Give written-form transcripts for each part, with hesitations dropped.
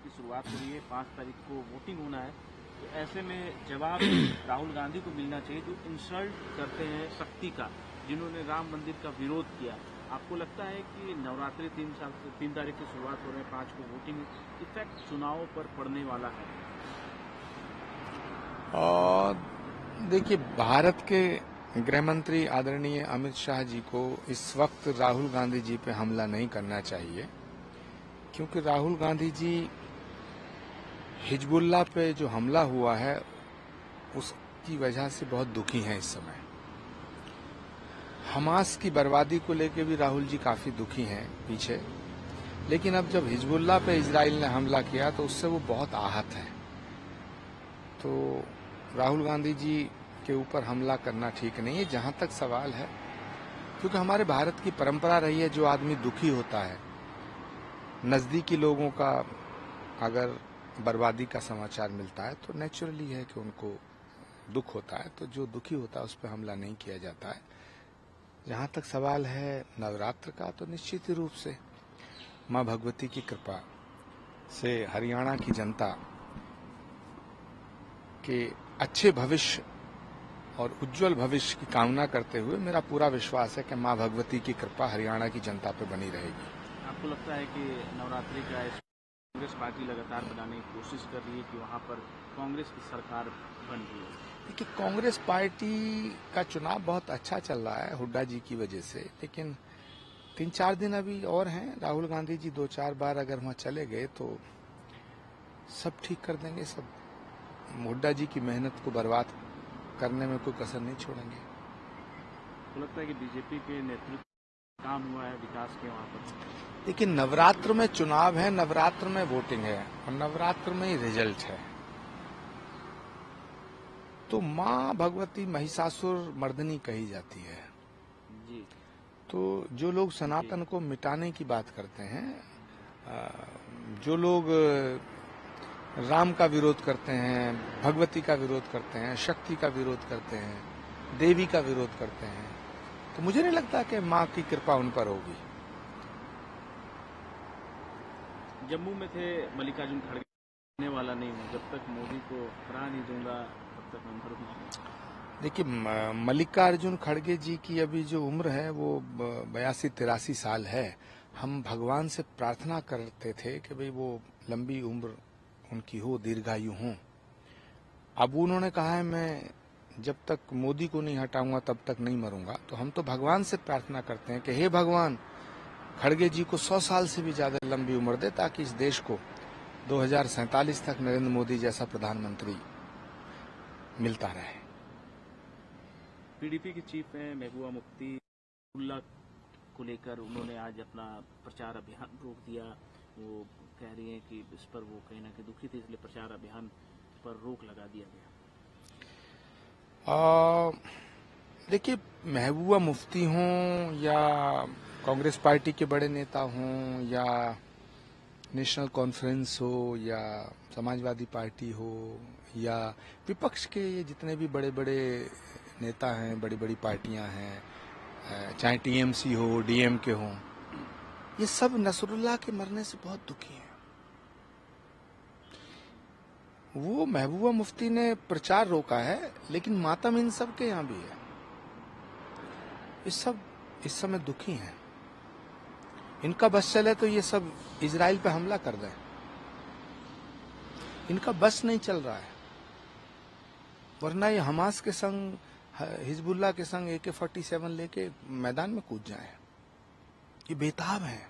की शुरुआत हो रही है, 5 तारीख को वोटिंग होना है। तो ऐसे में जवाब राहुल गांधी को मिलना चाहिए जो इंसल्ट करते हैं शक्ति का, जिन्होंने राम मंदिर का विरोध किया। आपको लगता है कि नवरात्रि 3 तारीख की शुरुआत हो रहे हैं, 5 को वोटिंग, इफेक्ट चुनाव पर पड़ने वाला है? और देखिए, भारत के गृह मंत्री आदरणीय अमित शाह जी को इस वक्त राहुल गांधी जी पे हमला नहीं करना चाहिए, क्योंकि राहुल गांधी जी हिजबुल्लाह पे जो हमला हुआ है उसकी वजह से बहुत दुखी हैं इस समय। हमास की बर्बादी को लेकर भी राहुल जी काफी दुखी हैं पीछे, लेकिन अब जब हिजबुल्लाह पे इजराइल ने हमला किया तो उससे वो बहुत आहत हैं। तो राहुल गांधी जी के ऊपर हमला करना ठीक नहीं है, जहां तक सवाल है, क्योंकि हमारे भारत की परंपरा रही है, जो आदमी दुखी होता है, नजदीकी लोगों का अगर बर्बादी का समाचार मिलता है तो नेचुरली है कि उनको दुख होता है, तो जो दुखी होता है उस पर हमला नहीं किया जाता है। जहां तक सवाल है नवरात्र का, तो निश्चित रूप से मां भगवती की कृपा से हरियाणा की जनता के अच्छे भविष्य और उज्जवल भविष्य की कामना करते हुए मेरा पूरा विश्वास है कि मां भगवती की कृपा हरियाणा की जनता पर बनी रहेगी। आपको लगता है कि नवरात्रि का कांग्रेस पार्टी लगातार बनाने की कोशिश कर रही है कि वहां पर कांग्रेस की सरकार बन रही है? देखिए, कांग्रेस पार्टी का चुनाव बहुत अच्छा चल रहा है हुड्डा जी की वजह से, लेकिन 3-4 दिन अभी और हैं। राहुल गांधी जी 2-4 बार अगर वहां चले गए तो सब ठीक कर देंगे। सब हुड्डा जी की मेहनत को बर्बाद करने में कोई कसर नहीं छोड़ेंगे। तो लगता है कि बीजेपी के नेतृत्व काम हुआ है विकास के वहां पर? लेकिन नवरात्र में चुनाव है, नवरात्र में वोटिंग है और नवरात्र में ही रिजल्ट है। तो मां भगवती महिषासुर मर्दनी कही जाती है जी। तो जो लोग सनातन को मिटाने की बात करते हैं, जो लोग राम का विरोध करते हैं, भगवती का विरोध करते हैं, शक्ति का विरोध करते हैं, देवी का विरोध करते हैं, तो मुझे नहीं लगता कि मां की कृपा उन पर होगी। जम्मू में थे मल्लिकार्जुन खड़गे, आने वाला नहीं हूँ, जब तक मोदी को हरा नहीं दूंगा तब तक मैं भरूंगा। देखिए, मल्लिकार्जुन खड़गे जी की अभी जो उम्र है वो 82-83 साल है। हम भगवान से प्रार्थना करते थे कि भाई वो लंबी उम्र उनकी हो, दीर्घायु हो। अब उन्होंने कहा है मैं जब तक मोदी को नहीं हटाऊंगा तब तक नहीं मरूंगा। तो हम तो भगवान से प्रार्थना करते हैं कि हे भगवान, खड़गे जी को 100 साल से भी ज्यादा लंबी उम्र दे, ताकि इस देश को 2047 तक नरेंद्र मोदी जैसा प्रधानमंत्री मिलता रहे। पीडीपी की चीफ है महबूबा मुफ्ती, उल्ला को लेकर उन्होंने आज अपना प्रचार अभियान रोक दिया। वो कह रही हैं कि इस पर वो कहीं ना कहीं दुखी थी, इसलिए प्रचार अभियान पर रोक लगा दिया गया। देखिए, महबूबा मुफ्ती हों या कांग्रेस पार्टी के बड़े नेता हों या नेशनल कॉन्फ्रेंस हो या समाजवादी पार्टी हो या विपक्ष के ये जितने भी बड़े बड़े नेता हैं, बड़ी बड़ी पार्टियां हैं, चाहे टीएमसी हो, डीएमके हो, ये सब नसरुल्लाह के मरने से बहुत दुखी हैं। वो महबूबा मुफ्ती ने प्रचार रोका है, लेकिन मातम इन सब के यहाँ भी है। सब इस समय दुखी हैं। इनका बस चले तो ये सब इजराइल पे हमला कर दें। इनका बस नहीं चल रहा है, वरना ये हमास के संग, हिजबुल्लाह के संग AK-47 लेके मैदान में कूद जाए। ये बेताब है,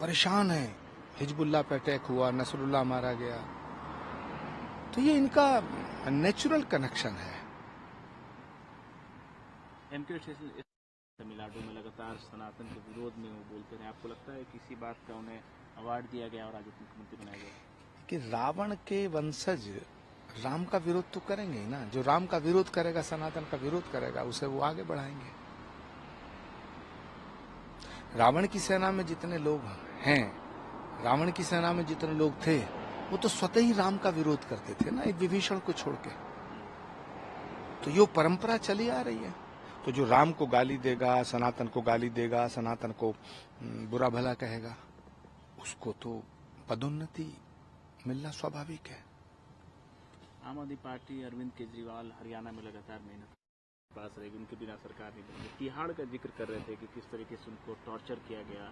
परेशान है। हिजबुल्लाह पे अटैक हुआ, नसरुल्लाह मारा गया, तो ये इनका नेचुरल कनेक्शन है। एमके तमिलनाडु में लगातार सनातन के विरोध में वो बोलते रहे। आपको लगता है किसी बात का उन्हें अवार्ड दिया गया और आज मुख्यमंत्री बनाया गया? कि रावण के वंशज राम का विरोध तो करेंगे ही ना। जो राम का विरोध करेगा, सनातन का विरोध करेगा, उसे वो आगे बढ़ाएंगे। रावण की सेना में जितने लोग हैं, रावण की सेना में जितने लोग थे, वो तो स्वतः ही राम का विरोध करते थे ना, एक विभीषण को छोड़ के। तो ये परंपरा चली आ रही है। तो जो राम को गाली देगा, सनातन को गाली देगा, सनातन को बुरा भला कहेगा, उसको तो पदोन्नति मिलना स्वाभाविक है। आम आदमी पार्टी अरविंद केजरीवाल हरियाणा में लगातार मेहनत पास रहेगी, उनके बिना सरकार नहीं बनेगी। तिहाड़ का जिक्र कर रहे थे कि किस तरीके से उनको टॉर्चर किया गया,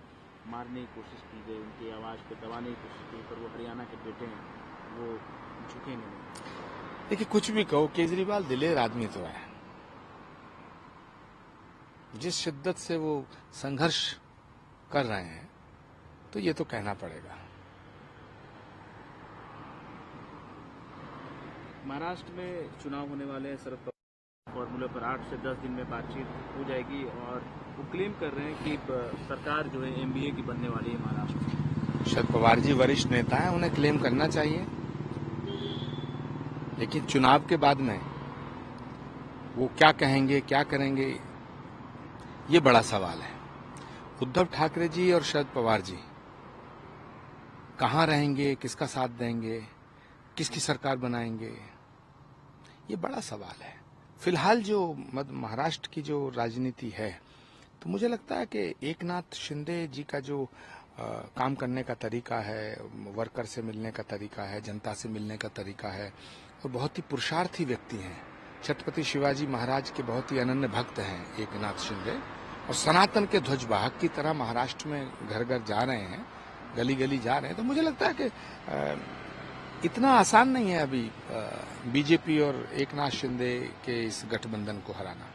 मारने की कोशिश की गई, उनकी आवाज़ को दबाने की कोशिश की, पर वो हरियाणा के बेटे हैं, वो झुकेंगे नहीं। देखिए, कुछ भी कहो, केजरीवाल दिलेर आदमी तो है। जिस शिद्दत से वो संघर्ष कर रहे हैं तो ये तो कहना पड़ेगा। महाराष्ट्र में चुनाव होने वाले हैं, शरद पवार फॉर्मूले पर 8 से 10 दिन में बातचीत हो जाएगी और वो क्लेम कर रहे हैं कि सरकार जो है एमबीए की बनने वाली है महाराष्ट्र में। शरद पवार जी वरिष्ठ नेता हैं, उन्हें क्लेम करना चाहिए, लेकिन चुनाव के बाद में वो क्या कहेंगे, क्या करेंगे, ये बड़ा सवाल है। उद्धव ठाकरे जी और शरद पवार जी कहां रहेंगे, किसका साथ देंगे, किसकी सरकार बनाएंगे, ये बड़ा सवाल है। फिलहाल जो महाराष्ट्र की जो राजनीति है, तो मुझे लगता है कि एकनाथ शिंदे जी का जो काम करने का तरीका है, वर्कर से मिलने का तरीका है, जनता से मिलने का तरीका है, और बहुत ही पुरुषार्थी व्यक्ति हैं। छत्रपति शिवाजी महाराज के बहुत ही अनन्य भक्त हैं एकनाथ शिंदे, और सनातन के ध्वजवाहक की तरह महाराष्ट्र में घर घर जा रहे हैं, गली गली जा रहे हैं। तो मुझे लगता है कि इतना आसान नहीं है अभी बीजेपी और एकनाथ शिंदे के इस गठबंधन को हराना।